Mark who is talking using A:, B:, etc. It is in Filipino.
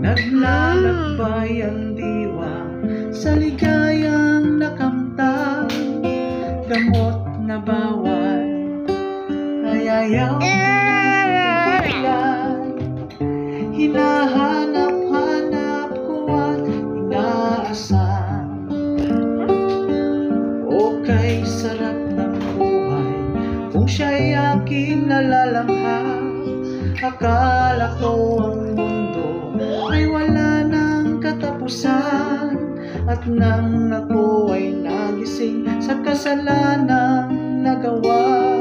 A: Naglalakbay ang diwa sa ligayang nakamtan, gamot na bawal ay ayaw na tigilan. Hinahanap-hanap ko at inaasahan, okay, sarap ng buhay kung siya'y aking nalalanghap. Akala ko ang mundo ay wala ng katapusan, at nang ako ay nagising sa kasalanang nagawa,